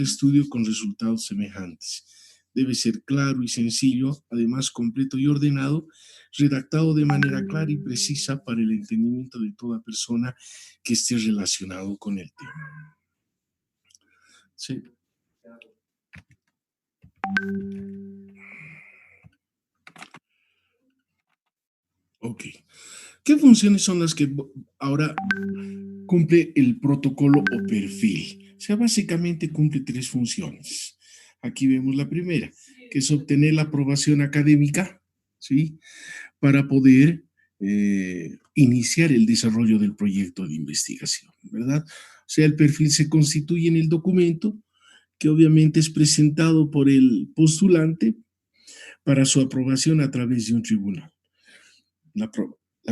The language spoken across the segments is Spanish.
estudio con resultados semejantes. Debe ser claro y sencillo, además completo y ordenado, redactado de manera clara y precisa para el entendimiento de toda persona que esté relacionado con el tema. Sí. Ok. ¿Qué funciones son las que ahora cumple el protocolo o perfil? O sea, básicamente cumple tres funciones. Aquí vemos la primera, que es obtener la aprobación académica, ¿sí? Para poder iniciar el desarrollo del proyecto de investigación, ¿verdad? O sea, el perfil se constituye en el documento que obviamente es presentado por el postulante para su aprobación a través de un tribunal. La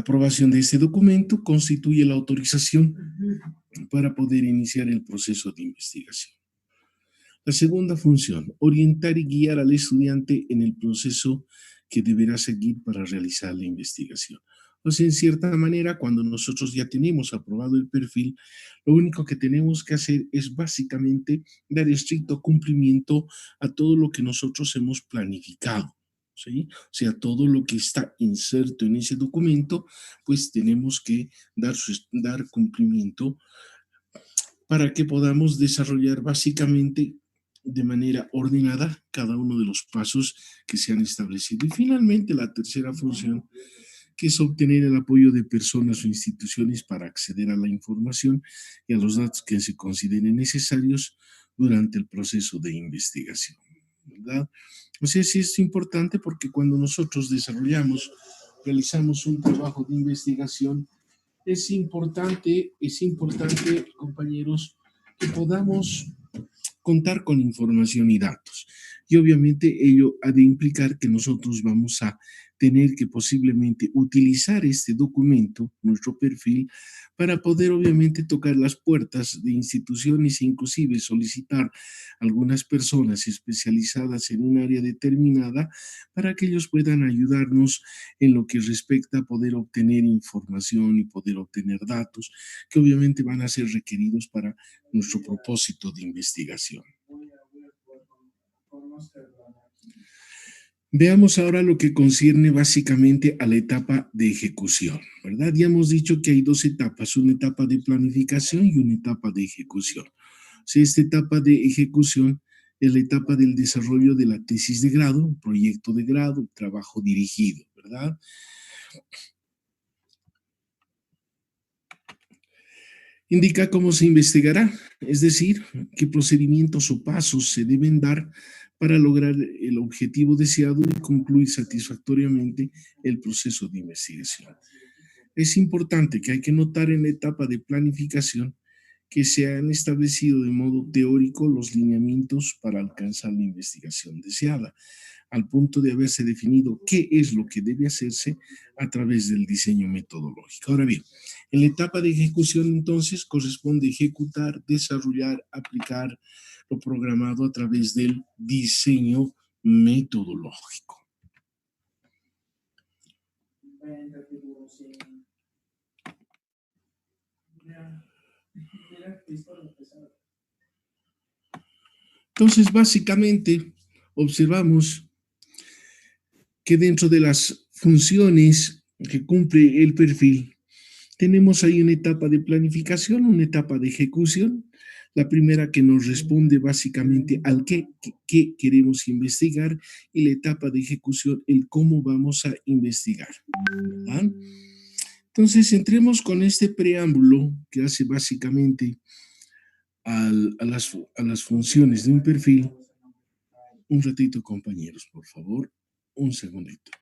aprobación de este documento constituye la autorización para poder iniciar el proceso de investigación. La segunda función, orientar y guiar al estudiante en el proceso que deberá seguir para realizar la investigación. O sea, en cierta manera, cuando nosotros ya tenemos aprobado el perfil, lo único que tenemos que hacer es básicamente dar estricto cumplimiento a todo lo que nosotros hemos planificado. ¿Sí? O sea, todo lo que está inserto en ese documento, pues tenemos que dar cumplimiento para que podamos desarrollar básicamente de manera ordenada cada uno de los pasos que se han establecido. Y finalmente, la tercera función, que es obtener el apoyo de personas o instituciones para acceder a la información y a los datos que se consideren necesarios durante el proceso de investigación, ¿verdad? O sea, sí es importante porque cuando nosotros realizamos un trabajo de investigación, es importante, compañeros, que podamos contar con información y datos. Y obviamente ello ha de implicar que nosotros vamos a tener que posiblemente utilizar este documento, nuestro perfil, para poder obviamente tocar las puertas de instituciones e inclusive solicitar a algunas personas especializadas en un área determinada para que ellos puedan ayudarnos en lo que respecta a poder obtener información y poder obtener datos que obviamente van a ser requeridos para nuestro propósito de investigación. Veamos ahora lo que concierne básicamente a la etapa de ejecución, ¿verdad? Ya hemos dicho que hay dos etapas, una etapa de planificación y una etapa de ejecución. Si esta etapa de ejecución es la etapa del desarrollo de la tesis de grado, proyecto de grado, trabajo dirigido, ¿verdad? Indica cómo se investigará, es decir, qué procedimientos o pasos se deben dar para lograr el objetivo deseado y concluir satisfactoriamente el proceso de investigación. Es importante que hay que notar en la etapa de planificación que se han establecido de modo teórico los lineamientos para alcanzar la investigación deseada, al punto de haberse definido qué es lo que debe hacerse a través del diseño metodológico. Ahora bien, en la etapa de ejecución entonces corresponde ejecutar, desarrollar, aplicar lo programado a través del diseño metodológico. Entonces, básicamente, observamos que dentro de las funciones que cumple el perfil, tenemos ahí una etapa de planificación, una etapa de ejecución. La primera que nos responde básicamente al qué queremos investigar y la etapa de ejecución, el cómo vamos a investigar, ¿verdad? Entonces, entremos con este preámbulo que hace básicamente a las funciones de un perfil. Un ratito, compañeros, por favor. Un segundito.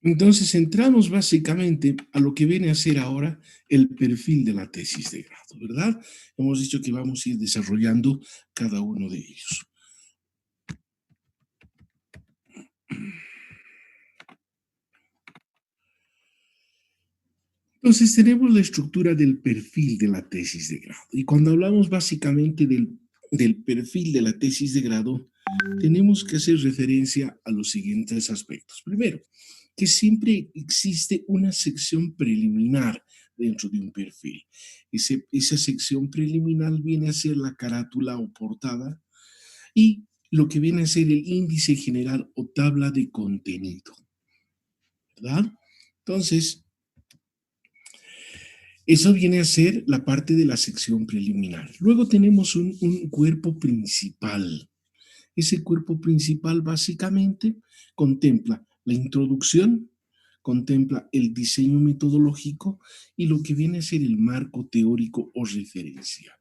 Entonces entramos básicamente a lo que viene a ser ahora el perfil de la tesis de grado, ¿verdad? Hemos dicho que vamos a ir desarrollando cada uno de ellos. Entonces tenemos la estructura del perfil de la tesis de grado. Y cuando hablamos básicamente del perfil de la tesis de grado, tenemos que hacer referencia a los siguientes aspectos. Primero, que siempre existe una sección preliminar dentro de un perfil. Esa sección preliminar viene a ser la carátula o portada y lo que viene a ser el índice general o tabla de contenido, ¿verdad? Entonces, eso viene a ser la parte de la sección preliminar. Luego tenemos un cuerpo principal. Ese cuerpo principal básicamente contempla la introducción, contempla el diseño metodológico y lo que viene a ser el marco teórico o referencia.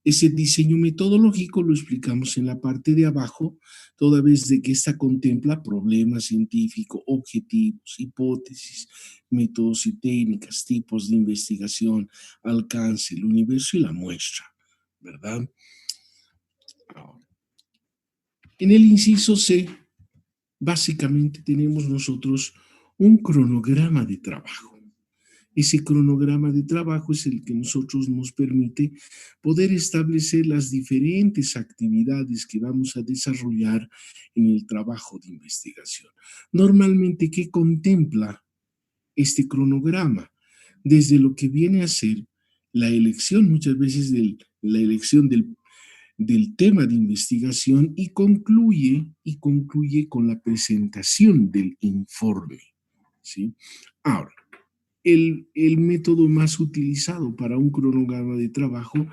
Ese diseño metodológico lo explicamos en la parte de abajo, toda vez de que ésta contempla problemas científicos, objetivos, hipótesis, métodos y técnicas, tipos de investigación, alcance, el universo y la muestra, ¿verdad? Ahora, en el inciso C, básicamente tenemos nosotros un cronograma de trabajo. Ese cronograma de trabajo es el que nosotros nos permite poder establecer las diferentes actividades que vamos a desarrollar en el trabajo de investigación. Normalmente, ¿qué contempla este cronograma? Desde lo que viene a ser la elección, muchas veces la elección del tema de investigación y concluye con la presentación del informe, ¿sí? Ahora, el método más utilizado para un cronograma de trabajo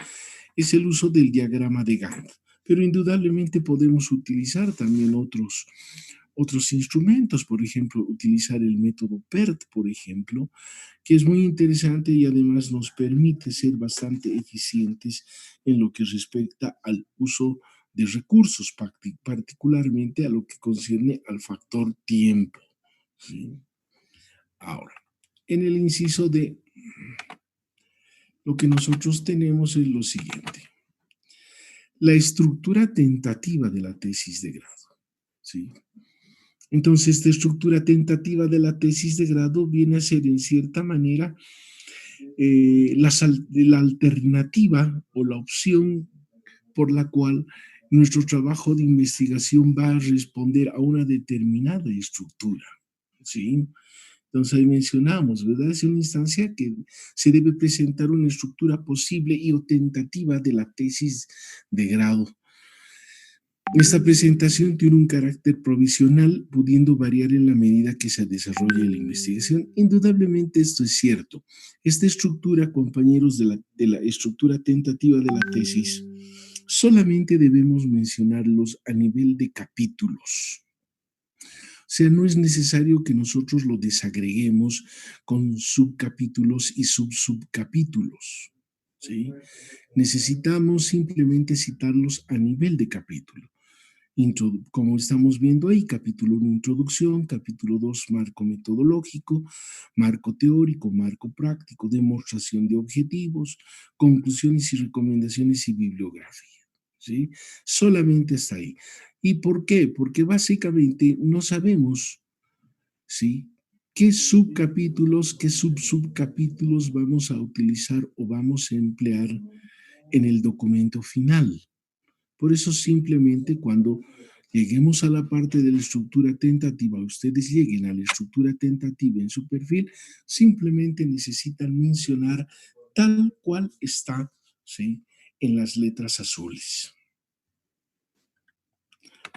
es el uso del diagrama de Gantt, pero indudablemente podemos utilizar también otros instrumentos, por ejemplo, utilizar el método PERT, por ejemplo, que es muy interesante y además nos permite ser bastante eficientes en lo que respecta al uso de recursos, particularmente a lo que concierne al factor tiempo, ¿sí? Ahora, en el inciso de lo que nosotros tenemos es lo siguiente: la estructura tentativa de la tesis de grado, ¿sí? Entonces, esta estructura tentativa de la tesis de grado viene a ser, en cierta manera, la alternativa o la opción por la cual nuestro trabajo de investigación va a responder a una determinada estructura, ¿sí? Entonces ahí mencionamos, ¿verdad? Es una instancia que se debe presentar una estructura posible y o tentativa de la tesis de grado. Esta presentación tiene un carácter provisional, pudiendo variar en la medida que se desarrolle la investigación. Indudablemente esto es cierto. Esta estructura, compañeros, de la estructura tentativa de la tesis, solamente debemos mencionarlos a nivel de capítulos. O sea, no es necesario que nosotros lo desagreguemos con subcapítulos y subcapítulos, ¿sí? Necesitamos simplemente citarlos a nivel de capítulo. Como estamos viendo ahí, capítulo 1, introducción; capítulo 2, marco metodológico; marco teórico; marco práctico; demostración de objetivos; conclusiones y recomendaciones y bibliografía, ¿sí? Solamente está ahí. ¿Y por qué? Porque básicamente no sabemos, ¿sí?, qué subcapítulos, qué subcapítulos vamos a utilizar o vamos a emplear en el documento final. Por eso simplemente cuando lleguemos a la parte de la estructura tentativa, ustedes lleguen a la estructura tentativa en su perfil, simplemente necesitan mencionar tal cual está, ¿sí?, en las letras azules.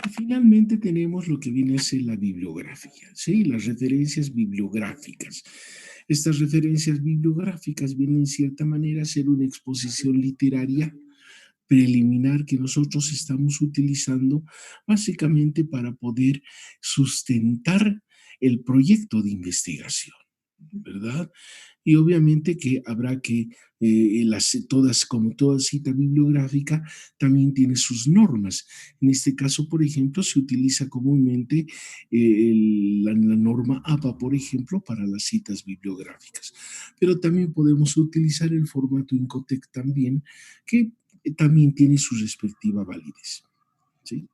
Y finalmente tenemos lo que viene a ser la bibliografía, ¿sí? Las referencias bibliográficas. Estas referencias bibliográficas vienen en cierta manera a ser una exposición literaria preliminar que nosotros estamos utilizando básicamente para poder sustentar el proyecto de investigación, ¿verdad? Y obviamente que habrá que, como toda cita bibliográfica, también tiene sus normas. En este caso, por ejemplo, se utiliza comúnmente la norma APA, por ejemplo, para las citas bibliográficas. Pero también podemos utilizar el formato Incotec también, que también tiene su respectiva validez, ¿sí?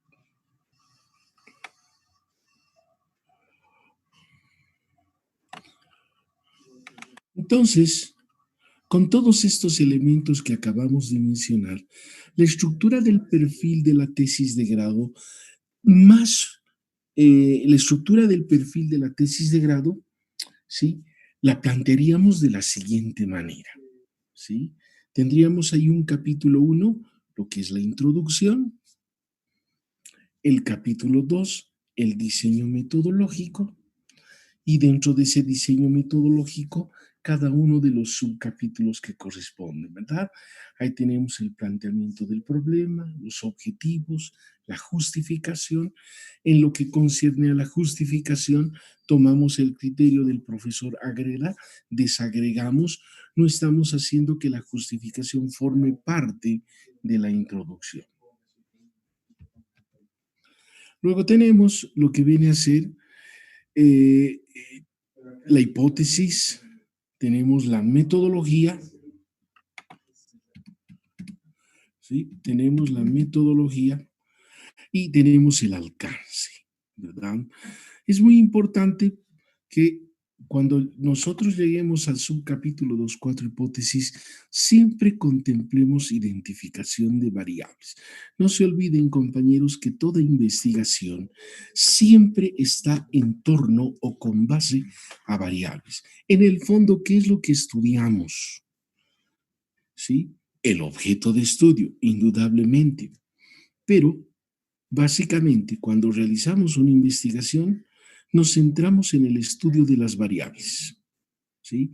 Entonces, con todos estos elementos que acabamos de mencionar, la estructura del perfil de la tesis de grado, más la estructura del perfil de la tesis de grado, ¿sí? La plantearíamos de la siguiente manera, ¿sí? Tendríamos ahí un capítulo uno, lo que es la introducción, el capítulo 2, el diseño metodológico, y dentro de ese diseño metodológico, cada uno de los subcapítulos que corresponden, ¿verdad? Ahí tenemos el planteamiento del problema, los objetivos, la justificación. En lo que concierne a la justificación, tomamos el criterio del profesor Agreda, desagregamos, no estamos haciendo que la justificación forme parte de la introducción. Luego tenemos lo que viene a ser eh, la hipótesis, tenemos la metodología, ¿sí? Tenemos la metodología y tenemos el alcance, ¿verdad? Es muy importante que cuando nosotros lleguemos al subcapítulo 2.4 hipótesis, siempre contemplemos identificación de variables. No se olviden, compañeros, que toda investigación siempre está en torno o con base a variables. En el fondo, ¿qué es lo que estudiamos? ¿Sí? El objeto de estudio, indudablemente. Pero, básicamente, cuando realizamos una investigación, nos centramos en el estudio de las variables. ¿Sí?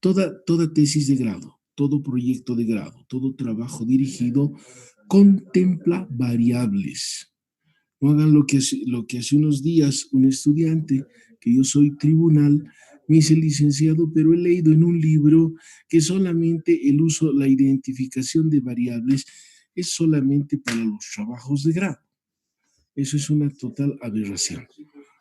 Toda tesis de grado, todo proyecto de grado, todo trabajo dirigido contempla variables. No hagan lo que hace unos días un estudiante, que yo soy tribunal, me dice licenciado, pero he leído en un libro que solamente el uso, la identificación de variables es solamente para los trabajos de grado. Eso es una total aberración.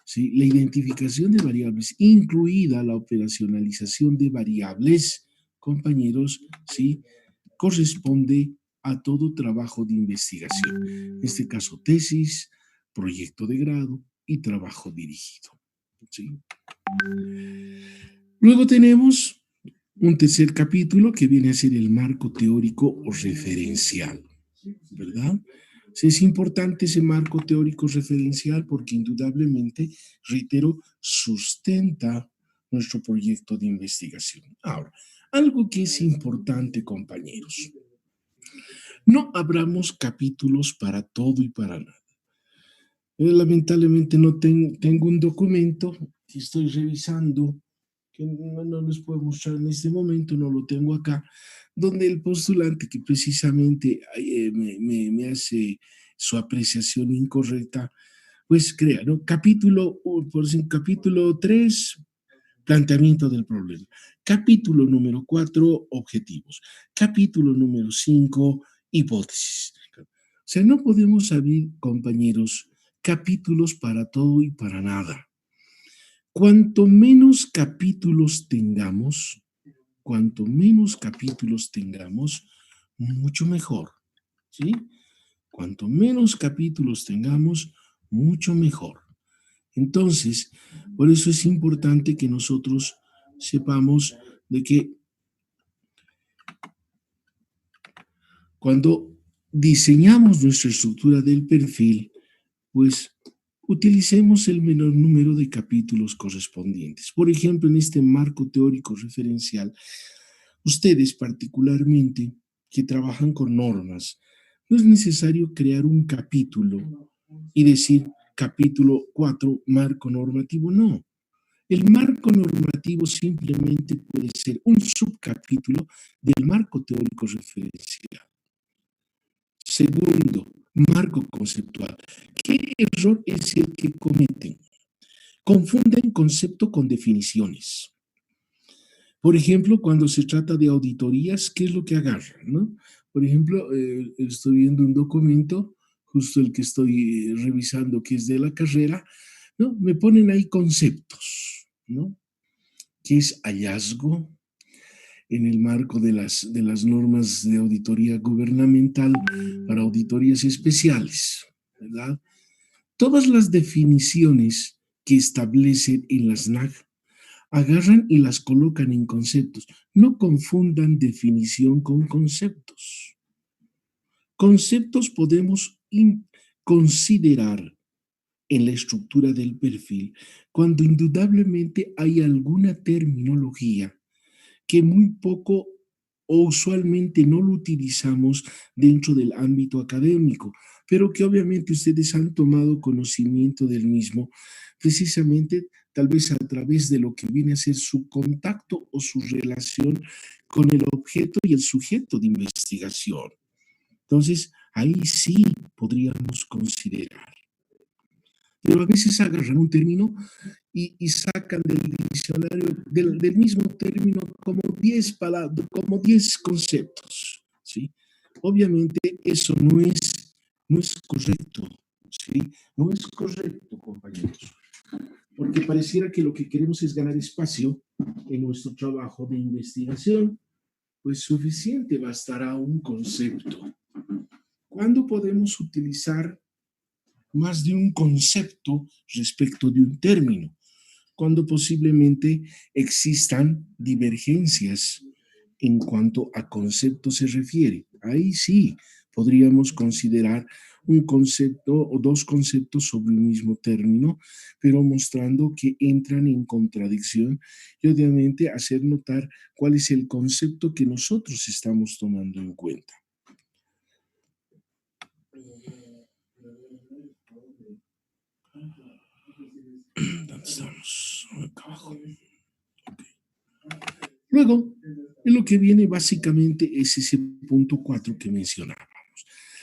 ¿Sí? La identificación de variables, incluida la operacionalización de variables, compañeros, ¿sí? Corresponde a todo trabajo de investigación. En este caso, tesis, proyecto de grado y trabajo dirigido. ¿Sí? Luego tenemos un tercer capítulo que viene a ser el marco teórico o referencial, ¿verdad? Sí, es importante ese marco teórico referencial porque indudablemente, reitero, sustenta nuestro proyecto de investigación. Ahora, algo que es importante, compañeros, no abramos capítulos para todo y para nada. Lamentablemente no tengo un documento que estoy revisando, que no les puedo mostrar en este momento, no lo tengo acá, donde el postulante que precisamente me hace su apreciación incorrecta, pues crea, ¿no? Por ejemplo, capítulo 3, planteamiento del problema. Capítulo número 4, objetivos. Capítulo número 5, hipótesis. O sea, no podemos abrir, compañeros, capítulos para todo y para nada. Cuanto menos capítulos tengamos, mucho mejor, ¿sí? Cuanto menos capítulos tengamos, mucho mejor. Entonces, por eso es importante que nosotros sepamos de que cuando diseñamos nuestra estructura del perfil, pues utilicemos el menor número de capítulos correspondientes. Por ejemplo, en este marco teórico referencial, ustedes particularmente que trabajan con normas, no es necesario crear un capítulo y decir capítulo 4, marco normativo, no. El marco normativo simplemente puede ser un subcapítulo del marco teórico referencial. Segundo, marco conceptual. ¿Qué error es el que cometen? Confunden concepto con definiciones. Por ejemplo, cuando se trata de auditorías, ¿qué es lo que agarran, no? Por ejemplo, estoy viendo un documento, justo el que estoy revisando, que es de la carrera, ¿no? Me ponen ahí conceptos, ¿no? ¿Qué es hallazgo en el marco de las normas de auditoría gubernamental para auditorías especiales, ¿verdad? Todas las definiciones que establecen en las NAG Agarran y las colocan en conceptos. No confundan definición con conceptos. Conceptos podemos considerar en la estructura del perfil cuando indudablemente hay alguna terminología que muy poco o usualmente no lo utilizamos dentro del ámbito académico, pero que obviamente ustedes han tomado conocimiento del mismo precisamente tal vez a través de lo que viene a ser su contacto o su relación con el objeto y el sujeto de investigación. Entonces, ahí sí podríamos considerar. Pero a veces agarran un término y sacan del diccionario, del mismo término, como 10 palabras, como 10 conceptos, ¿sí? Obviamente eso no es correcto, ¿sí? No es correcto, compañeros, porque pareciera que lo que queremos es ganar espacio en nuestro trabajo de investigación, pues suficiente bastará un concepto. ¿Cuándo podemos utilizar más de un concepto respecto de un término? Cuando posiblemente existan divergencias en cuanto a concepto se refiere. Ahí sí podríamos considerar un concepto o dos conceptos sobre un mismo término, pero mostrando que entran en contradicción y obviamente hacer notar cuál es el concepto que nosotros estamos tomando en cuenta. ¿Dónde estamos? Acá abajo. Okay. Luego, en lo que viene básicamente es ese punto 4 que mencionábamos.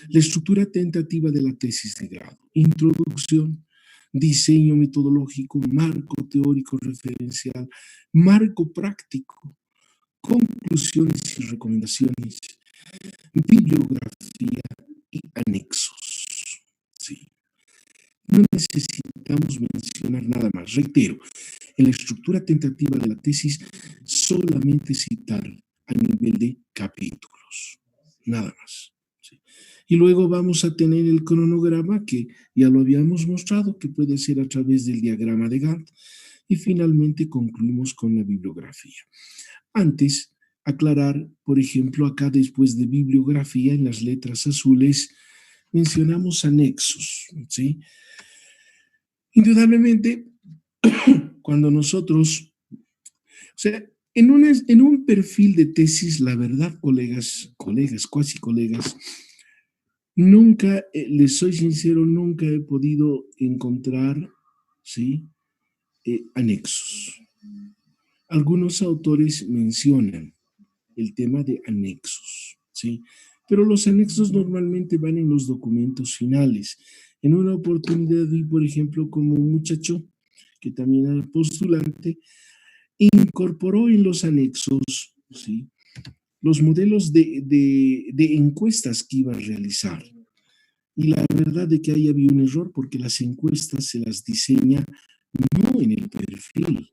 La estructura tentativa de la tesis de grado. Introducción, diseño metodológico, marco teórico referencial, marco práctico, conclusiones y recomendaciones, bibliografía y anexos. Sí. No necesitamos mencionar nada más. Reitero, en la estructura tentativa de la tesis, solamente citar a nivel de capítulos, nada más. ¿Sí? Y luego vamos a tener el cronograma que ya lo habíamos mostrado, que puede ser a través del diagrama de Gantt, y finalmente concluimos con la bibliografía. Antes, aclarar, por ejemplo, acá después de bibliografía, en las letras azules, mencionamos anexos, ¿sí? Indudablemente, cuando nosotros, o sea, en un perfil de tesis, la verdad, colegas, cuasi colegas, nunca, les soy sincero, nunca he podido encontrar, ¿sí? Anexos. Algunos autores mencionan el tema de anexos, ¿sí? Pero los anexos normalmente van en los documentos finales. En una oportunidad vi, por ejemplo, como un muchacho que también era postulante, incorporó en los anexos, ¿sí?, los modelos de encuestas que iba a realizar. Y la verdad de que ahí había un error porque las encuestas se las diseña no en el perfil,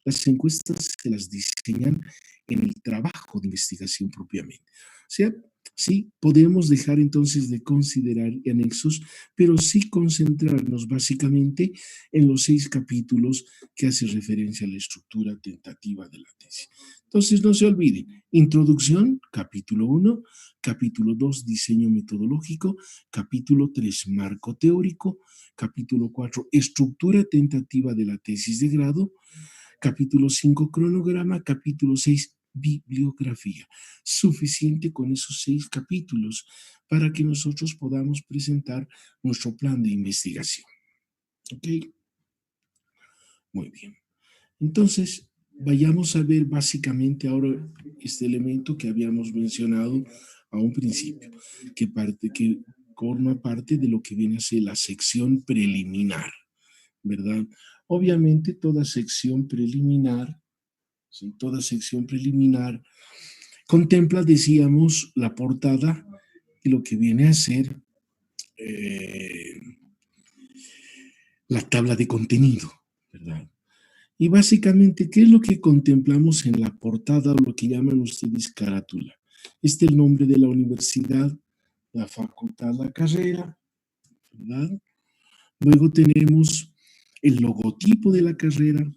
las encuestas se las diseñan en el trabajo de investigación propiamente. O sea, sí, podemos dejar entonces de considerar anexos, pero sí concentrarnos básicamente en los 6 capítulos que hace referencia a la estructura tentativa de la tesis. Entonces, no se olviden, introducción, capítulo 1, capítulo 2, diseño metodológico, capítulo 3, marco teórico, capítulo 4, estructura tentativa de la tesis de grado, capítulo 5, cronograma, capítulo 6, bibliografía. Suficiente con esos 6 capítulos para que nosotros podamos presentar nuestro plan de investigación. ¿Ok? Muy bien. Entonces, vayamos a ver básicamente ahora este elemento que habíamos mencionado a un principio, que forma parte de lo que viene a ser la sección preliminar, ¿verdad? Obviamente toda sección preliminar, ¿sí?, toda sección preliminar contempla, decíamos, la portada y lo que viene a ser eh, la tabla de contenido, ¿verdad? Y básicamente, ¿qué es lo que contemplamos en la portada o lo que llaman ustedes carátula? Este es el nombre de la universidad, la facultad, la carrera, ¿verdad? Luego tenemos el logotipo de la carrera,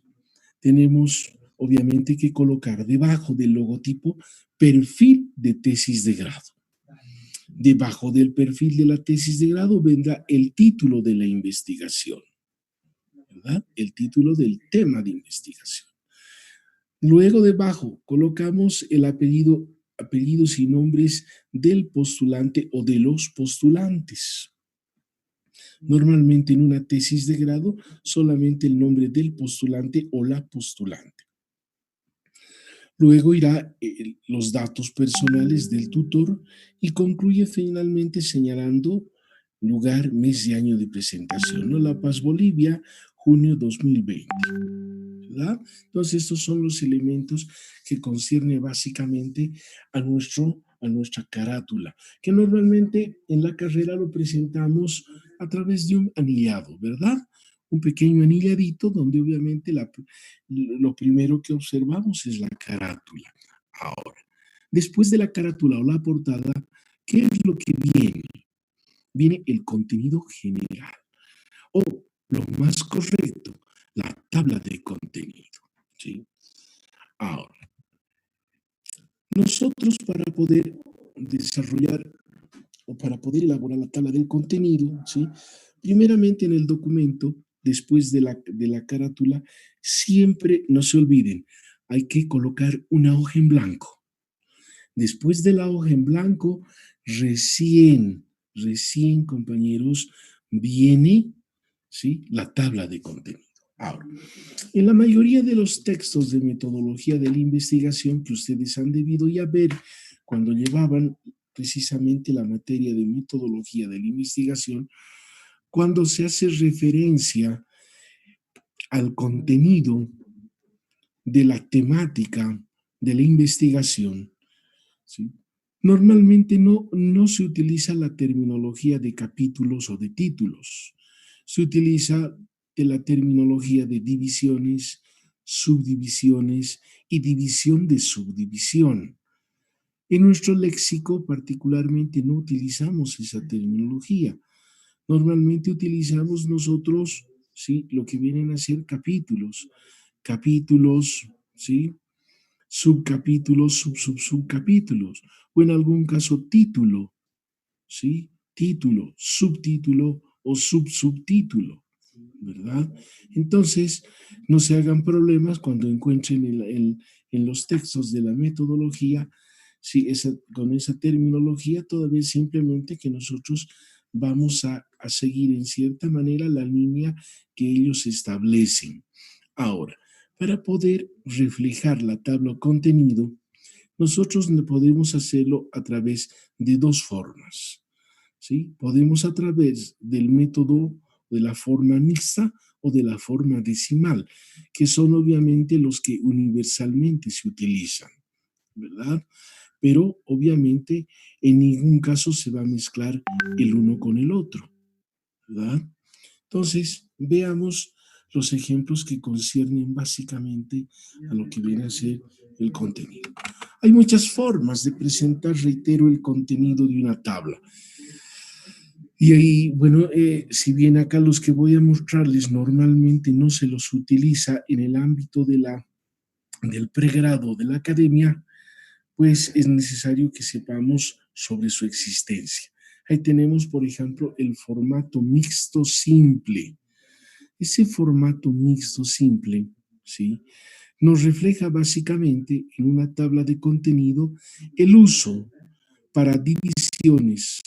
tenemos obviamente que colocar debajo del logotipo perfil de tesis de grado. Debajo del perfil de la tesis de grado vendrá el título de la investigación, ¿verdad? El título del tema de investigación. Luego debajo colocamos el apellido, apellidos y nombres del postulante o de los postulantes. Normalmente en una tesis de grado solamente el nombre del postulante o la postulante. Luego irá los datos personales del tutor y concluye finalmente señalando lugar, mes y año de presentación, ¿no? La Paz, Bolivia, junio 2020, ¿verdad? Entonces estos son los elementos que concierne básicamente a nuestra carátula, que normalmente en la carrera lo presentamos a través de un anillado, ¿verdad? Un pequeño anilladito donde obviamente lo primero que observamos es la carátula. Ahora, después de la carátula o la portada, ¿qué es lo que viene? Viene el contenido general o, lo más correcto, la tabla de contenido. ¿Sí? Ahora, nosotros para poder desarrollar o para poder elaborar la tabla del contenido, ¿sí? Primeramente en el documento, después de la carátula, siempre no se olviden, hay que colocar una hoja en blanco. Después de la hoja en blanco, recién, compañeros, viene, ¿sí? La tabla de contenido. Ahora, en la mayoría de los textos de metodología de la investigación que ustedes han debido ya ver cuando llevaban precisamente la materia de metodología de la investigación, cuando se hace referencia al contenido de la temática de la investigación, ¿sí? Normalmente no se utiliza la terminología de capítulos o de títulos. Se utiliza de la terminología de divisiones, subdivisiones y división de subdivisión. En nuestro léxico particularmente no utilizamos esa terminología. Normalmente utilizamos nosotros, ¿sí? Lo que vienen a ser capítulos, ¿sí? Subcapítulos, subcapítulos, o en algún caso título, ¿sí? Título, subtítulo o subtítulo, ¿verdad? Entonces, no se hagan problemas cuando encuentren en los textos de la metodología, sí, con esa terminología, toda vez simplemente que nosotros vamos a seguir en cierta manera la línea que ellos establecen. Ahora, para poder reflejar la tabla o contenido, nosotros podemos hacerlo a través de dos formas, ¿sí? Podemos a través del método de la forma mixta o de la forma decimal, que son obviamente los que universalmente se utilizan, ¿verdad? Pero obviamente en ningún caso se va a mezclar el uno con el otro, ¿verdad? Entonces, veamos los ejemplos que conciernen básicamente a lo que viene a ser el contenido. Hay muchas formas de presentar, reitero, el contenido de una tabla. Y ahí, bueno, si bien acá los que voy a mostrarles normalmente no se los utiliza en el ámbito del pregrado de la academia, pues es necesario que sepamos sobre su existencia. Ahí tenemos, por ejemplo, el formato mixto simple. Ese formato mixto simple, ¿sí? Nos refleja básicamente en una tabla de contenido el uso para divisiones,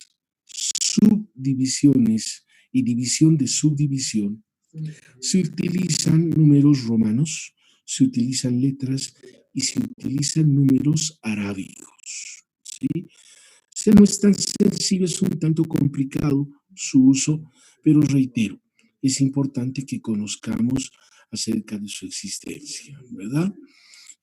subdivisiones y división de subdivisión. Se utilizan números romanos, se utilizan letras y se utilizan números arábigos, ¿sí? O sea, no es tan sencillo, es un tanto complicado su uso, pero reitero, es importante que conozcamos acerca de su existencia, ¿verdad?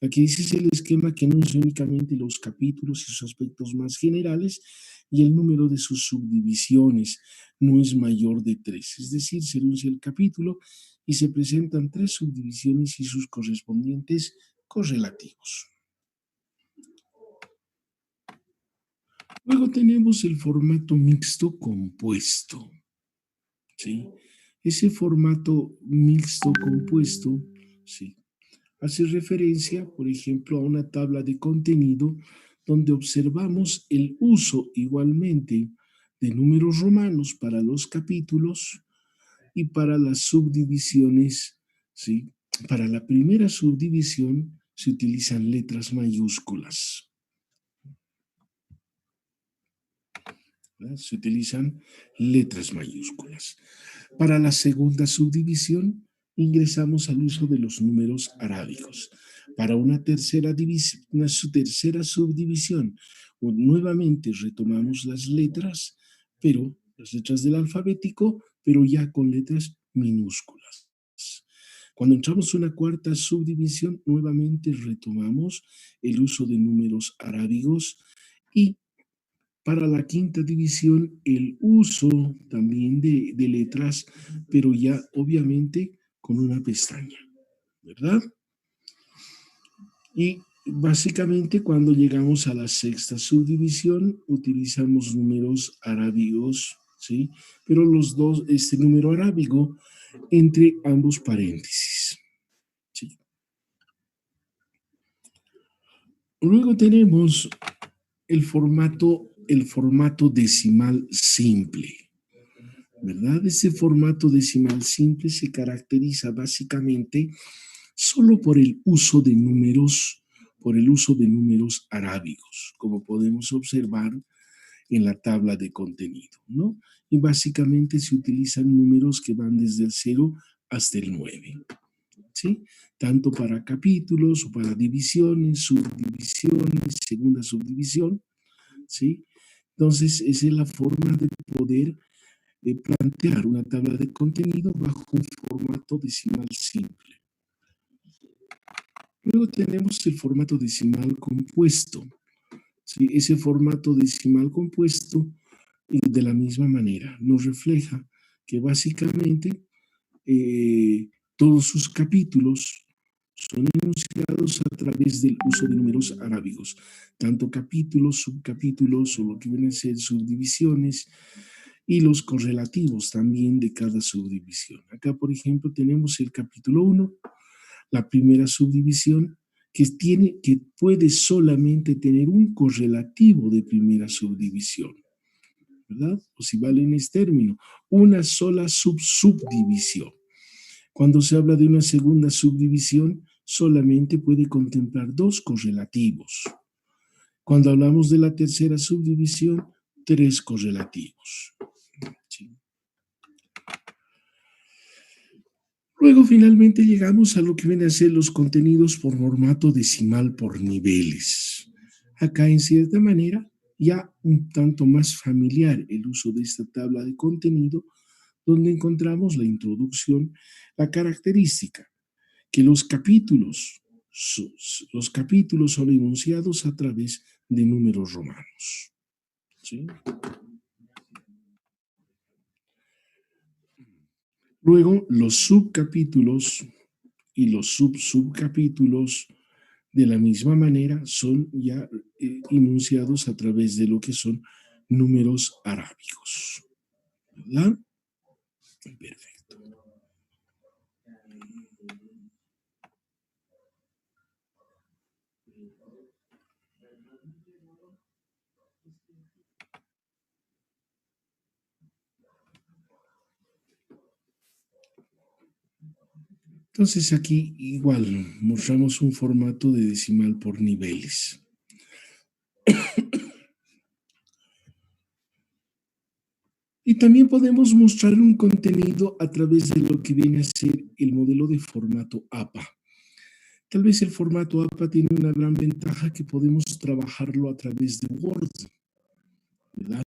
Aquí dice el esquema que no es únicamente los capítulos y sus aspectos más generales y el número de sus subdivisiones no es mayor de 3. Es decir, se enuncia el capítulo y se presentan 3 subdivisiones y sus correspondientes correlativos. Luego tenemos el formato mixto compuesto, ¿sí? Ese formato mixto compuesto, ¿sí? hace referencia, por ejemplo, a una tabla de contenido donde observamos el uso igualmente de números romanos para los capítulos y para las subdivisiones, ¿sí? Para la primera subdivisión se utilizan letras mayúsculas, ¿verdad? Se utilizan letras mayúsculas. Para la segunda subdivisión ingresamos al uso de los números arábigos. Para una tercera, tercera subdivisión, nuevamente retomamos las letras, pero las letras del alfabético, pero ya con letras minúsculas. Cuando entramos a una cuarta subdivisión, nuevamente retomamos el uso de números arábigos y para la quinta división el uso también de letras, pero ya obviamente con una pestaña, ¿verdad? Y básicamente cuando llegamos a la sexta subdivisión utilizamos números arábigos, ¿sí? Pero los dos, este número arábigo entre ambos paréntesis, ¿sí? Luego tenemos el formato decimal simple, ¿verdad? Ese formato decimal simple se caracteriza básicamente solo por el uso de números, por el uso de números arábigos, como podemos observar en la tabla de contenido, ¿no? Y básicamente se utilizan números que van desde el 0 hasta el 9, ¿sí? Tanto para capítulos o para divisiones, subdivisiones, segunda subdivisión, ¿sí? Entonces, esa es la forma de poder plantear una tabla de contenido bajo un formato decimal simple. Luego tenemos el formato decimal compuesto. ¿Sí? Ese formato decimal compuesto, de la misma manera, nos refleja que básicamente todos sus capítulos son enunciados a través del uso de números arábigos, tanto capítulos, subcapítulos o lo que vienen a ser subdivisiones y los correlativos también de cada subdivisión. Acá, por ejemplo, tenemos el capítulo 1, la primera subdivisión, que puede solamente tener un correlativo de primera subdivisión, ¿verdad? O si vale en este término, una sola subdivisión. Cuando se habla de una segunda subdivisión, solamente puede contemplar dos correlativos. Cuando hablamos de la tercera subdivisión, tres correlativos. ¿Sí? Luego finalmente llegamos a lo que vienen a ser los contenidos por formato decimal por niveles. Acá en cierta manera ya un tanto más familiar el uso de esta tabla de contenido, donde encontramos la introducción, la característica, que los capítulos son enunciados a través de números romanos. ¿Sí? Luego, los subcapítulos y los subcapítulos de la misma manera son ya enunciados a través de lo que son números arábigos. ¿Verdad? Perfecto. Entonces aquí igual mostramos un formato de decimal por niveles. Y también podemos mostrar un contenido a través de lo que viene a ser el modelo de formato APA. Tal vez el formato APA tiene una gran ventaja que podemos trabajarlo a través de Word, ¿verdad?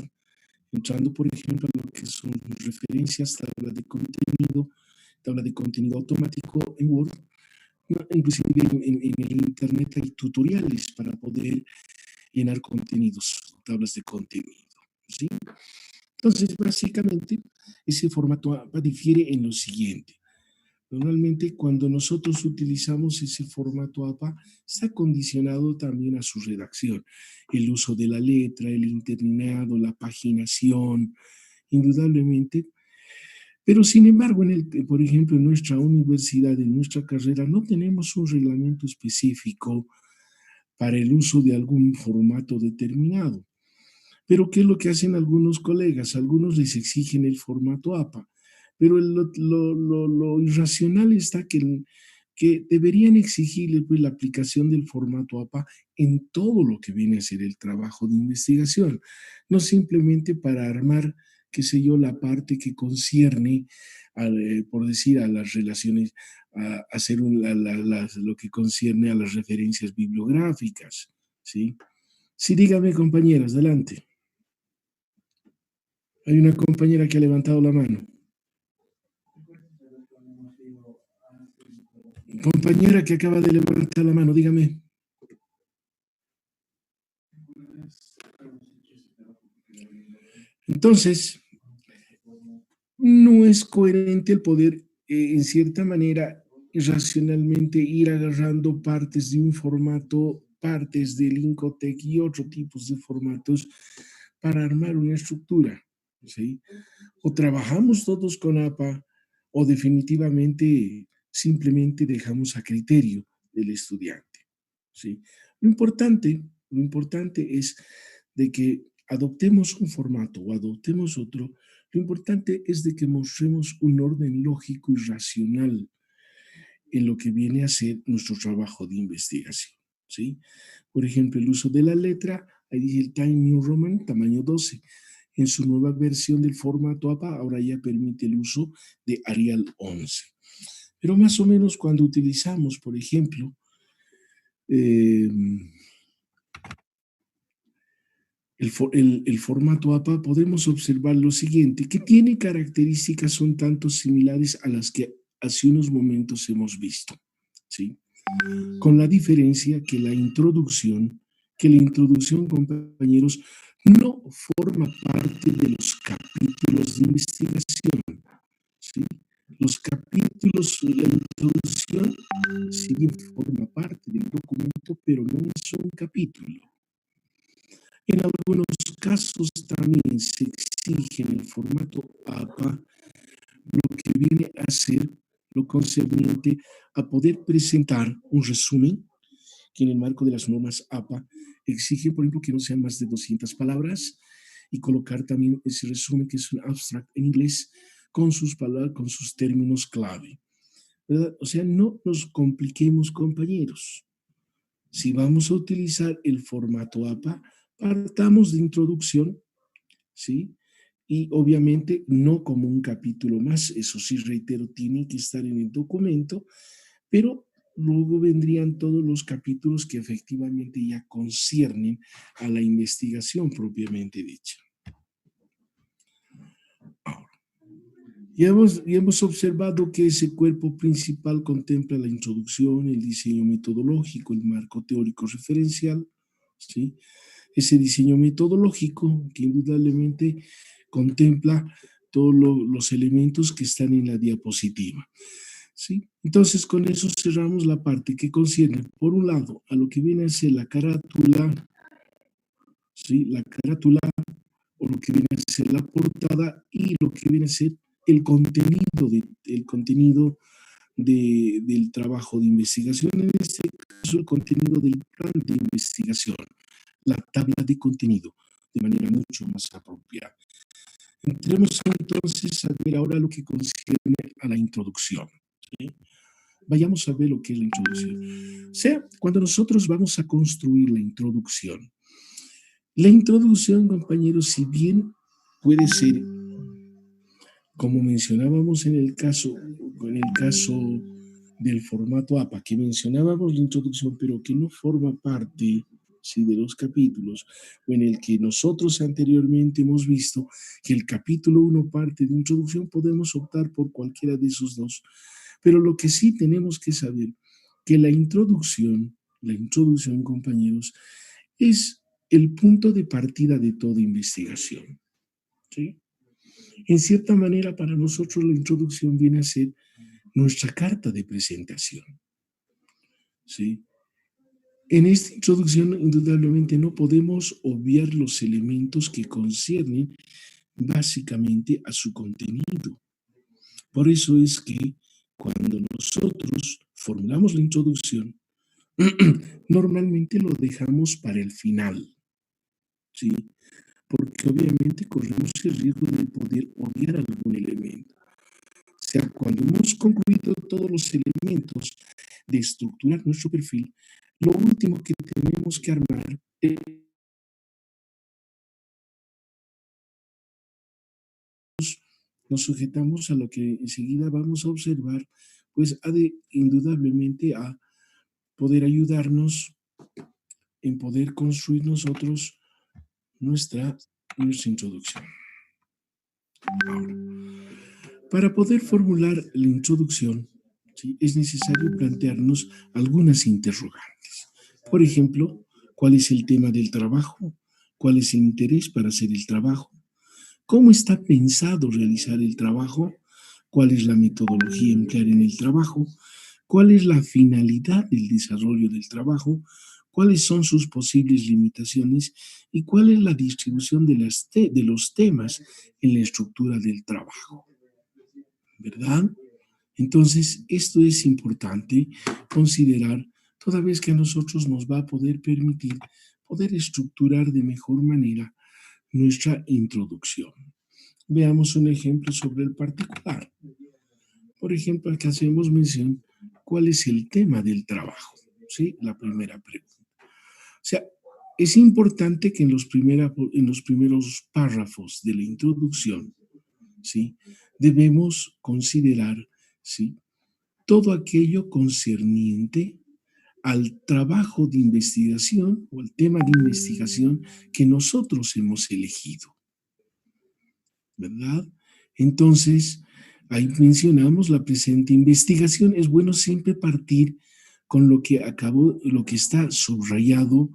Entrando, por ejemplo, a lo que son referencias, tabla de contenido automático en Word. Inclusive en el Internet hay tutoriales para poder llenar contenidos, tablas de contenido, ¿sí? Entonces, básicamente, ese formato APA difiere en lo siguiente. Normalmente, cuando nosotros utilizamos ese formato APA, está condicionado también a su redacción. El uso de la letra, el interlineado, la paginación, indudablemente Pero sin embargo, por ejemplo, en nuestra universidad, en nuestra carrera, no tenemos un reglamento específico para el uso de algún formato determinado. Pero ¿qué es lo que hacen algunos colegas? Algunos les exigen el formato APA, pero lo irracional está que deberían exigirle pues, la aplicación del formato APA en todo lo que viene a ser el trabajo de investigación, no simplemente para armar, qué sé yo, la parte que concierne, por decir, a las relaciones, a hacer lo que concierne a las referencias bibliográficas, ¿sí? Sí, dígame, compañeras, adelante. Hay una compañera que ha levantado la mano. Compañera que acaba de levantar la mano, dígame. Entonces, no es coherente el poder, en cierta manera, racionalmente ir agarrando partes de un formato, partes del Incotec y otros tipos de formatos para armar una estructura, ¿sí? O trabajamos todos con APA o definitivamente simplemente dejamos a criterio del estudiante, ¿sí? Lo importante, lo importante es de que adoptemos un formato o adoptemos otro, lo importante es de que mostremos un orden lógico y racional en lo que viene a ser nuestro trabajo de investigación, ¿sí? Por ejemplo, el uso de la letra, ahí dice el Time New Roman, tamaño 12. En su nueva versión del formato APA, ahora ya permite el uso de Arial 11. Pero más o menos cuando utilizamos, por ejemplo, eh, el formato APA, podemos observar lo siguiente, que tiene características un tanto similares a las que hace unos momentos hemos visto, ¿sí? Con la diferencia que la introducción, compañeros, no forma parte de los capítulos de investigación, ¿sí? Los capítulos, la introducción, si bien forma parte del documento, pero no es un capítulo. En algunos casos también se exige en el formato APA lo que viene a ser lo concerniente a poder presentar un resumen que en el marco de las normas APA exige, por ejemplo, que no sean más de 200 palabras y colocar también ese resumen, que es un abstract en inglés, con sus palabras, con sus términos clave, ¿verdad? O sea, no nos compliquemos, compañeros. Si vamos a utilizar el formato APA, partamos de introducción, ¿sí? Y obviamente no como un capítulo más, eso sí, reitero, tiene que estar en el documento, pero luego vendrían todos los capítulos que efectivamente ya conciernen a la investigación propiamente dicha. Ahora, ya hemos observado que ese cuerpo principal contempla la introducción, el diseño metodológico, el marco teórico referencial, ¿sí? Ese diseño metodológico que indudablemente contempla todos los elementos que están en la diapositiva. ¿Sí? Entonces, con eso cerramos la parte que concierne, por un lado, a lo que viene a ser la carátula, ¿sí? La carátula, o lo que viene a ser la portada, y lo que viene a ser el contenido del trabajo de investigación, en este caso el contenido del plan de investigación, la tabla de contenido, de manera mucho más apropiada. Entremos entonces a ver ahora lo que concierne a la introducción, ¿sí? Vayamos a ver lo que es la introducción. O sea, cuando nosotros vamos a construir la introducción, compañeros, si bien puede ser, como mencionábamos en el caso del formato APA, que mencionábamos la introducción, pero que no forma parte, sí, de los capítulos, o en el que nosotros anteriormente hemos visto que el capítulo 1 parte de introducción, podemos optar por cualquiera de esos dos. Pero lo que sí tenemos que saber, que la introducción, compañeros, es el punto de partida de toda investigación, ¿sí? En cierta manera, para nosotros la introducción viene a ser nuestra carta de presentación, ¿sí? En esta introducción, indudablemente, no podemos obviar los elementos que conciernen básicamente a su contenido. Por eso es que cuando nosotros formulamos la introducción, normalmente lo dejamos para el final, ¿sí? Porque obviamente corremos el riesgo de poder obviar algún elemento. O sea, cuando hemos concluido todos los elementos de estructurar nuestro perfil, lo último que tenemos que armar es nos sujetamos a lo que enseguida vamos a observar, pues ha de indudablemente a poder ayudarnos en poder construir nosotros nuestra, nuestra introducción. Ahora, para poder formular la introducción, ¿sí?, es necesario plantearnos algunas interrogantes. Por ejemplo, ¿cuál es el tema del trabajo? ¿Cuál es el interés para hacer el trabajo? ¿Cómo está pensado realizar el trabajo? ¿Cuál es la metodología a emplear en el trabajo? ¿Cuál es la finalidad del desarrollo del trabajo? ¿Cuáles son sus posibles limitaciones? ¿Y cuál es la distribución de los temas en la estructura del trabajo? ¿Verdad? Entonces, esto es importante considerar, toda vez que a nosotros nos va a poder permitir poder estructurar de mejor manera nuestra introducción. Veamos un ejemplo sobre el particular. Por ejemplo, al que hacemos mención, ¿cuál es el tema del trabajo? ¿Sí? La primera pregunta. O sea, es importante que en los primeros párrafos de la introducción, ¿sí?, debemos considerar, ¿sí?, todo aquello concerniente al trabajo de investigación o al tema de investigación que nosotros hemos elegido, ¿verdad? Entonces, ahí mencionamos la presente investigación. Es bueno siempre partir con lo que está subrayado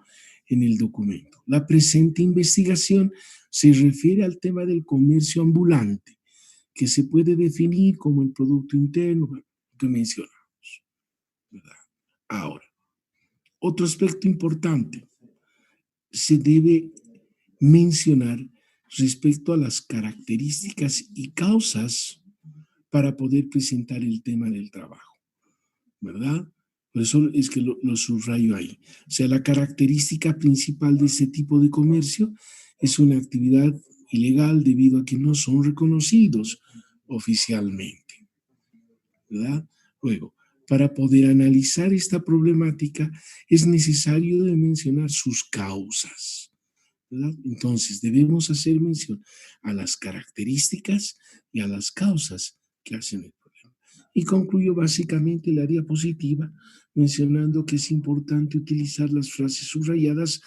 en el documento. La presente investigación se refiere al tema del comercio ambulante, que se puede definir como el Producto Interno, bueno, que mencionamos, ¿verdad? Ahora, otro aspecto importante se debe mencionar respecto a las características y causas para poder presentar el tema del trabajo, ¿verdad? Por eso es que lo subrayo ahí. O sea, la característica principal de ese tipo de comercio es una actividad ilegal debido a que no son reconocidos oficialmente, ¿verdad? Luego, para poder analizar esta problemática es necesario de mencionar sus causas, ¿verdad? Entonces, debemos hacer mención a las características y a las causas que hacen el problema. Y concluyo básicamente la diapositiva mencionando que es importante utilizar las frases subrayadas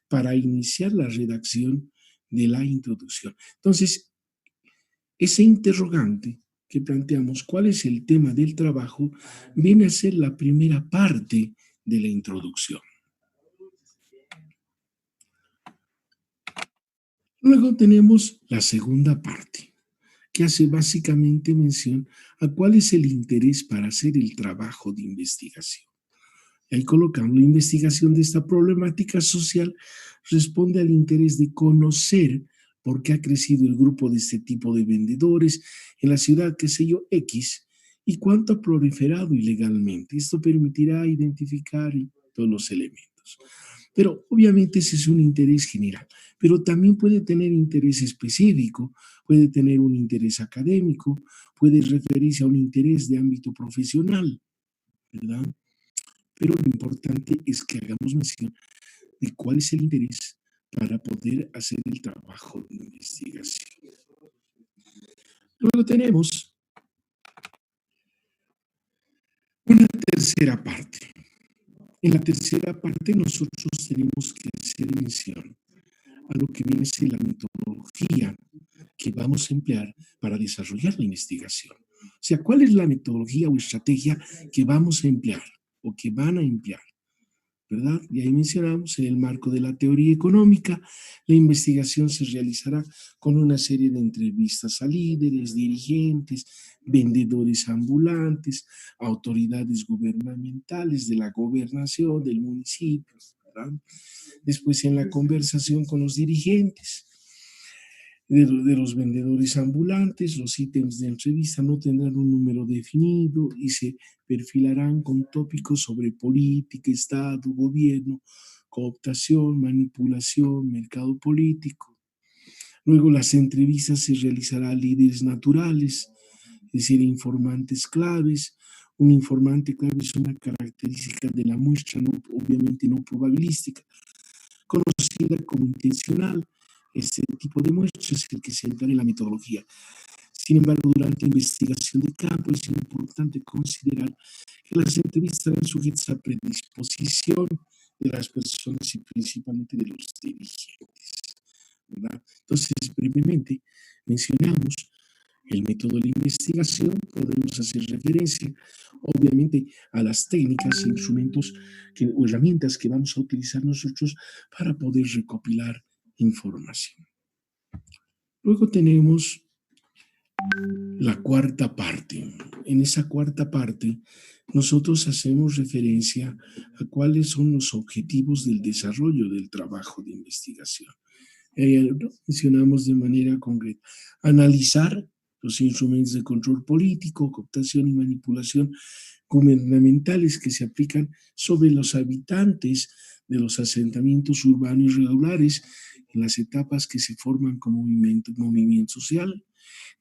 para iniciar la redacción de la introducción. Entonces, ese interrogante que planteamos, ¿cuál es el tema del trabajo?, viene a ser la primera parte de la introducción. Luego tenemos la segunda parte, que hace básicamente mención a cuál es el interés para hacer el trabajo de investigación. Ahí colocamos la investigación de esta problemática social responde al interés de conocer por qué ha crecido el grupo de este tipo de vendedores en la ciudad, qué sé yo, X, y cuánto ha proliferado ilegalmente. Esto permitirá identificar todos los elementos. Pero obviamente ese es un interés general, pero también puede tener interés específico, puede tener un interés académico, puede referirse a un interés de ámbito profesional, ¿verdad? Pero lo importante es que hagamos mención de cuál es el interés para poder hacer el trabajo de investigación. Luego tenemos una tercera parte. En la tercera parte nosotros tenemos que hacer mención a lo que viene a ser la metodología que vamos a emplear para desarrollar la investigación. O sea, ¿cuál es la metodología o estrategia que vamos a emplear o que van a emplear? ¿Verdad? Y ahí mencionamos, en el marco de la teoría económica, la investigación se realizará con una serie de entrevistas a líderes, dirigentes, vendedores ambulantes, autoridades gubernamentales de la gobernación, del municipio, ¿verdad? Después en la conversación con los dirigentes. de los vendedores ambulantes. Los ítems de entrevista no tendrán un número definido y se perfilarán con tópicos sobre política, Estado, gobierno, cooptación, manipulación, mercado político. Luego las entrevistas se realizará a líderes naturales, es decir, informantes claves. Un informante clave es una característica de la muestra, obviamente no probabilística, conocida como intencional. Este tipo de muestra es el que se empleará en la metodología. Sin embargo, durante investigación de campo es importante considerar que las entrevistas estarán sujetas a predisposición de las personas y principalmente de los dirigentes, ¿verdad? Entonces, brevemente mencionamos el método de la investigación. Podemos hacer referencia, obviamente, a las técnicas, instrumentos o herramientas que vamos a utilizar nosotros para poder recopilar información. Luego tenemos la cuarta parte. En esa cuarta parte, nosotros hacemos referencia a cuáles son los objetivos del desarrollo del trabajo de investigación. Mencionamos de manera concreta: analizar los instrumentos de control político, cooptación y manipulación gubernamentales que se aplican sobre los habitantes de los asentamientos urbanos irregulares en las etapas que se forman como movimiento social.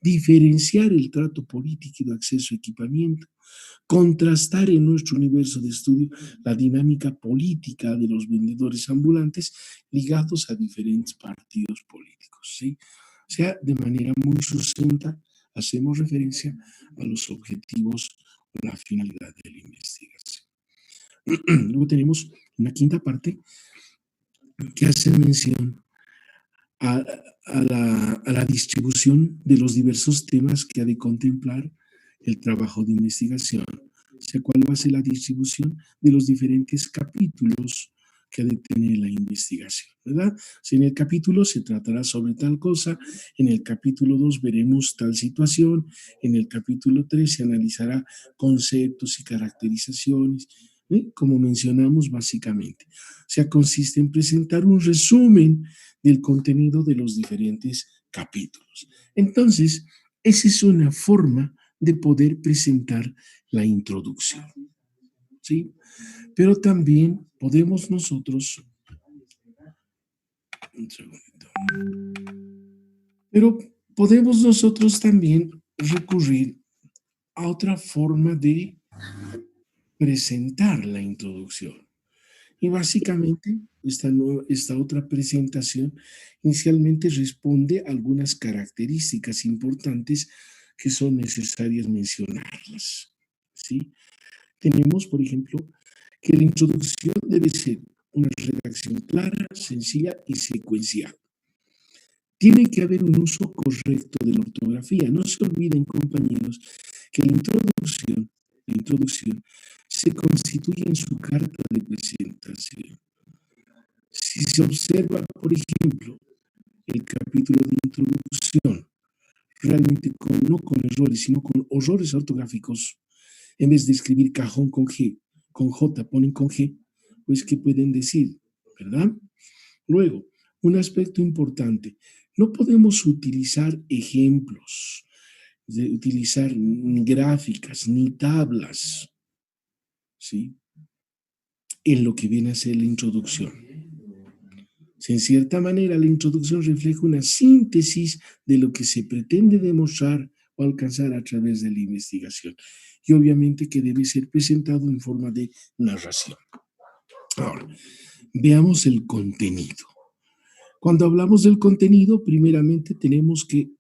Diferenciar el trato político y de acceso a equipamiento, contrastar en nuestro universo de estudio la dinámica política de los vendedores ambulantes ligados a diferentes partidos políticos, ¿sí? O sea, de manera muy sucinta, hacemos referencia a los objetivos o la finalidad de la investigación. Luego tenemos una quinta parte que hace mención a la distribución de los diversos temas que ha de contemplar el trabajo de investigación. O sea, cuál va a ser la distribución de los diferentes capítulos que ha de tener la investigación, ¿verdad? Si en el capítulo se tratará sobre tal cosa, en el capítulo 2 veremos tal situación, en el capítulo 3 se analizará conceptos y caracterizaciones, como mencionamos básicamente. O sea, consiste en presentar un resumen del contenido de los diferentes capítulos. Entonces, esa es una forma de poder presentar la introducción, ¿sí? Pero también podemos nosotros, un segundito, pero podemos nosotros también recurrir a otra forma de presentar la introducción. Y básicamente esta otra presentación inicialmente responde a algunas características importantes que son necesarias mencionarlas, ¿sí? Tenemos, por ejemplo, que la introducción debe ser una redacción clara, sencilla y secuencial. Tiene que haber un uso correcto de la ortografía. No se olviden, compañeros, que la introducción se constituye en su carta de presentación. Si se observa, por ejemplo, el capítulo de introducción, realmente no con errores, sino con horrores ortográficos, en vez de escribir cajón con G, con J ponen con G, pues ¿qué pueden decir? ¿Verdad? Luego, un aspecto importante, no podemos utilizar ejemplos, utilizar ni gráficas, ni tablas, ¿sí? En lo que viene a ser la introducción. Si en cierta manera la introducción refleja una síntesis de lo que se pretende demostrar o alcanzar a través de la investigación. Y obviamente que debe ser presentado en forma de narración. Ahora, veamos el contenido. Cuando hablamos del contenido, primeramente tenemos que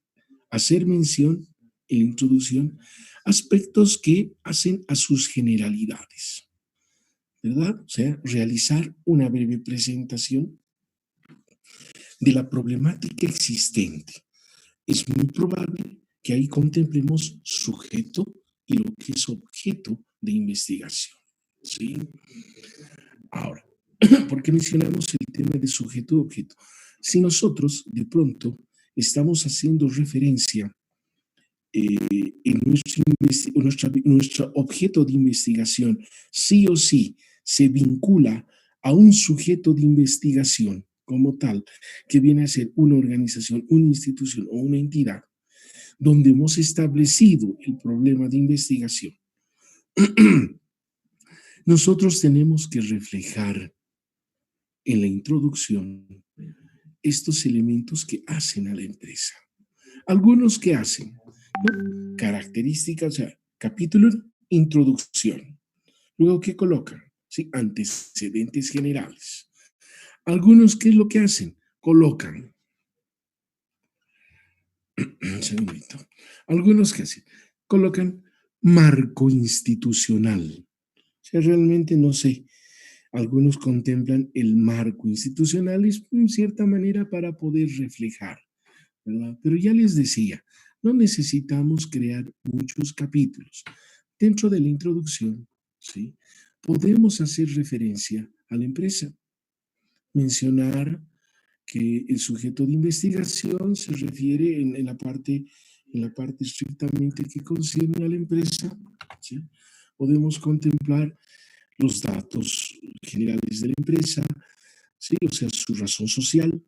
hacer mención en la introducción aspectos que hacen a sus generalidades, ¿verdad? O sea, realizar una breve presentación de la problemática existente. Es muy probable que ahí contemplemos sujeto y lo que es objeto de investigación, ¿sí? Ahora, ¿por qué mencionamos el tema de sujeto-objeto? Si nosotros de pronto estamos haciendo referencia en nuestro objeto de investigación, sí o sí se vincula a un sujeto de investigación, como tal, que viene a ser una organización, una institución o una entidad donde hemos establecido el problema de investigación, nosotros tenemos que reflejar en la introducción estos elementos que hacen a la empresa. Algunos que hacen, ¿no? Características, o sea, capítulo, introducción. Luego, ¿qué colocan? Sí, antecedentes generales. Algunos, ¿qué es lo que hacen? Colocan, un segundito. Algunos, ¿qué hacen? Colocan marco institucional. O sea, realmente no sé. Algunos contemplan el marco institucional es, en cierta manera, para poder reflejar, ¿verdad? Pero ya les decía, no necesitamos crear muchos capítulos. Dentro de la introducción, ¿sí? Podemos hacer referencia a la empresa, mencionar que el sujeto de investigación se refiere en la parte estrictamente que concierne a la empresa, ¿sí? Podemos contemplar los datos generales de la empresa, ¿sí? O sea, su razón social,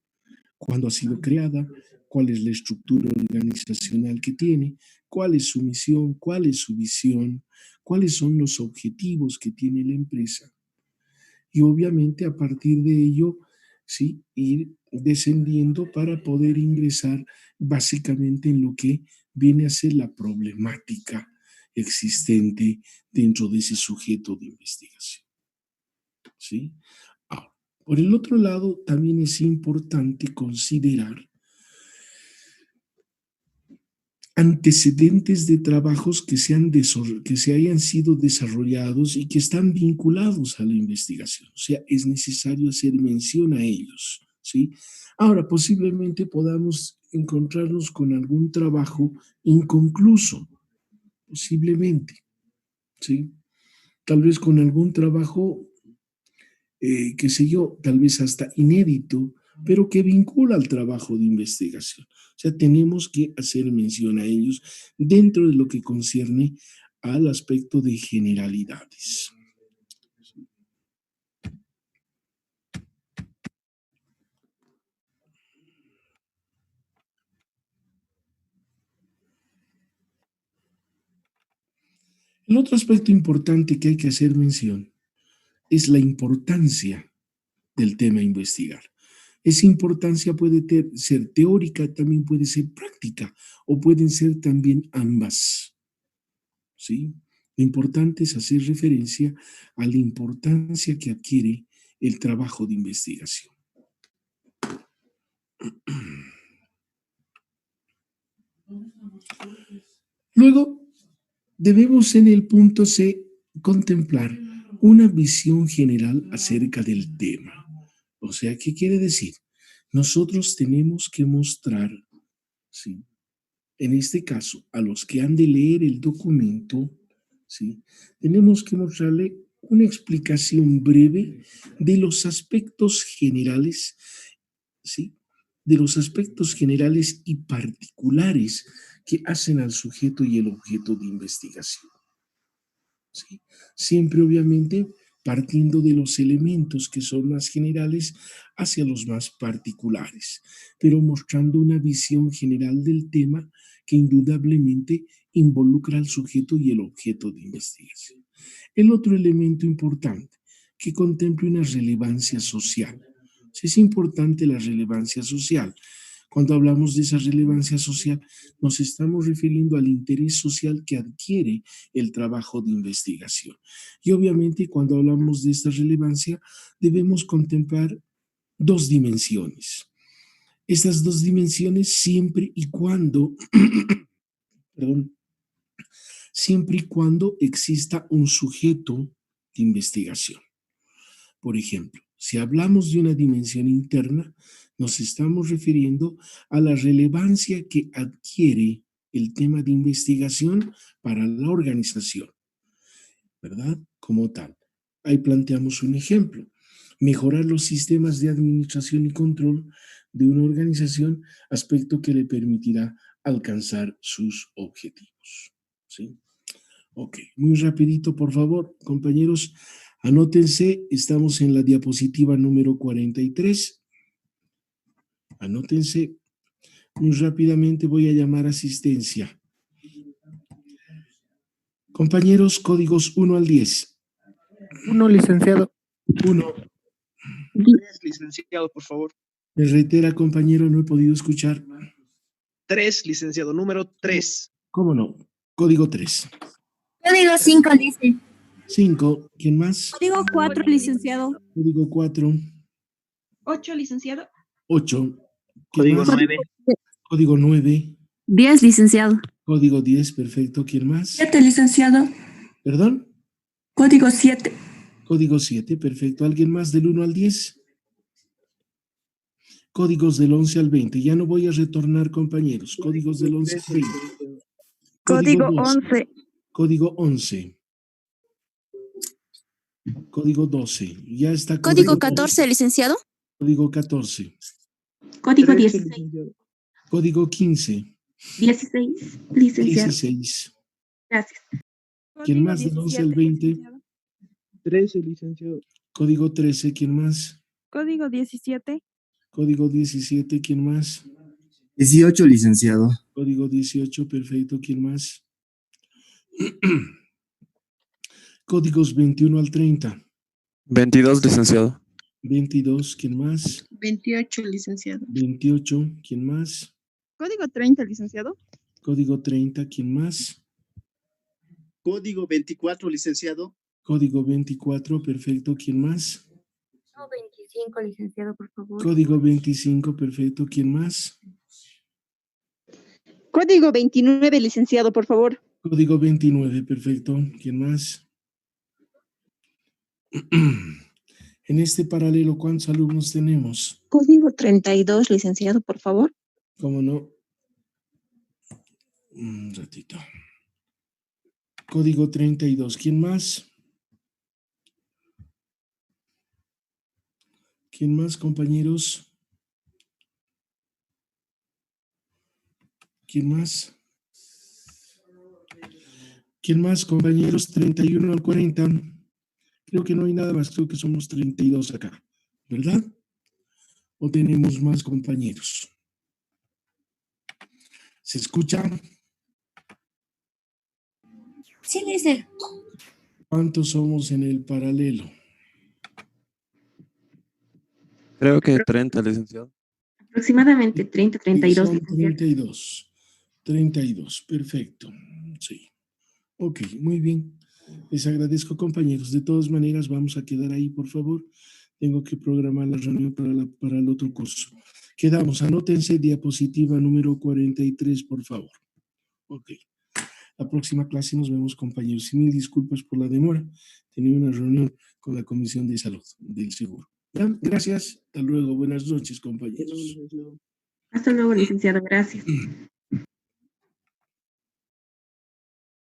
cuándo ha sido creada, cuál es la estructura organizacional que tiene, cuál es su misión, cuál es su visión, cuáles son los objetivos que tiene la empresa. Y obviamente a partir de ello, sí, ir descendiendo para poder ingresar básicamente en lo que viene a ser la problemática existente dentro de ese sujeto de investigación, ¿sí? Ahora, por el otro lado, también es importante considerar antecedentes de trabajos que se hayan sido desarrollados y que están vinculados a la investigación. O sea, es necesario hacer mención a ellos, ¿sí? Ahora, posiblemente podamos encontrarnos con algún trabajo inconcluso, posiblemente, ¿sí? Tal vez con algún trabajo, qué sé yo, tal vez hasta inédito, pero que vincula al trabajo de investigación. O sea, tenemos que hacer mención a ellos dentro de lo que concierne al aspecto de generalidades. El otro aspecto importante que hay que hacer mención es la importancia del tema a investigar. Esa importancia puede ser teórica, también puede ser práctica o pueden ser también ambas. ¿Sí? Lo importante es hacer referencia a la importancia que adquiere el trabajo de investigación. Luego, debemos en el punto C contemplar una visión general acerca del tema. O sea, ¿qué quiere decir? Nosotros tenemos que mostrar, ¿sí? En este caso, a los que han de leer el documento, ¿sí? Tenemos que mostrarle una explicación breve de los aspectos generales, ¿sí? De los aspectos generales y particulares que hacen al sujeto y el objeto de investigación, ¿sí? Siempre, obviamente, partiendo de los elementos que son más generales hacia los más particulares, pero mostrando una visión general del tema que indudablemente involucra al sujeto y el objeto de investigación. El otro elemento importante, que contemple una relevancia social. Si es importante la relevancia social. Cuando hablamos de esa relevancia social, nos estamos refiriendo al interés social que adquiere el trabajo de investigación. Y obviamente cuando hablamos de esta relevancia, debemos contemplar dos dimensiones. Estas dos dimensiones siempre y cuando, perdón, siempre y cuando exista un sujeto de investigación. Por ejemplo, si hablamos de una dimensión interna, nos estamos refiriendo a la relevancia que adquiere el tema de investigación para la organización, ¿verdad? Como tal. Ahí planteamos un ejemplo. Mejorar los sistemas de administración y control de una organización, aspecto que le permitirá alcanzar sus objetivos. ¿Sí? Ok, muy rapidito, por favor, compañeros, anótense, estamos en la diapositiva número 43. Anótense. Muy rápidamente voy a llamar asistencia. Compañeros, códigos 1 al 10. 1, licenciado. 1. 3, licenciado, por favor. Me reitera, compañero, no he podido escuchar. 3, licenciado, número 3. ¿Cómo no? Código 3. Código 5, dice. 5. ¿Quién más? Código 4, licenciado. Código 4. 8, licenciado. 8. Código 9. Código 9. 10, licenciado. Código 10, perfecto. ¿Quién más? 7, licenciado. ¿Perdón? Código 7. Código 7, perfecto. ¿Alguien más del 1 al 10? Códigos del 11 al 20. Ya no voy a retornar, compañeros. Códigos del 11 al 20. Código 12. 11. Código 11. Código 12. Ya está. Código 14, licenciado. Código 14. Código 13, 16. licenciado. Código 15. 16, licenciado. 16. Gracias. ¿Quién más del 11 al 20? 13, licenciado. Código 13. ¿Quién más? Código 17. Código 17. ¿Quién más? 18, licenciado. Código 18. Perfecto. ¿Quién más? Códigos 21 al 30. 22, licenciado. 22. ¿Quién más? 28, licenciado. 28. ¿Quién más? Código 30, licenciado. Código 30. ¿Quién más? Código 24, licenciado. Código 24. Perfecto. ¿Quién más? 25, licenciado, por favor. Código 25. Perfecto. ¿Quién más? Código 29, licenciado, por favor. Código 29. Perfecto. ¿Quién más? En este paralelo, ¿cuántos alumnos tenemos? Código 32, licenciado, por favor. ¿Cómo no? Un ratito. Código 32. ¿Quién más? ¿Quién más, compañeros? ¿Quién más? ¿Quién más, compañeros? 31 al 40. Creo que no hay nada más. Creo que somos 32 acá, ¿verdad? ¿O tenemos más compañeros? ¿Se escucha? Sí, dice. ¿Cuántos somos en el paralelo? Creo que 30, licenciado. Aproximadamente 30, 32, Son licenciado. 32. 32, perfecto. Sí. Ok, muy bien. Les agradezco, compañeros. De todas maneras, vamos a quedar ahí, por favor. Tengo que programar la reunión para el otro curso. Quedamos, anótense diapositiva número 43, por favor. Ok. La próxima clase nos vemos, compañeros. Y mil disculpas por la demora. Tenía una reunión con la Comisión de Salud del Seguro. ¿Ya? Gracias. Hasta luego. Buenas noches, compañeros. Hasta luego, licenciado. Gracias.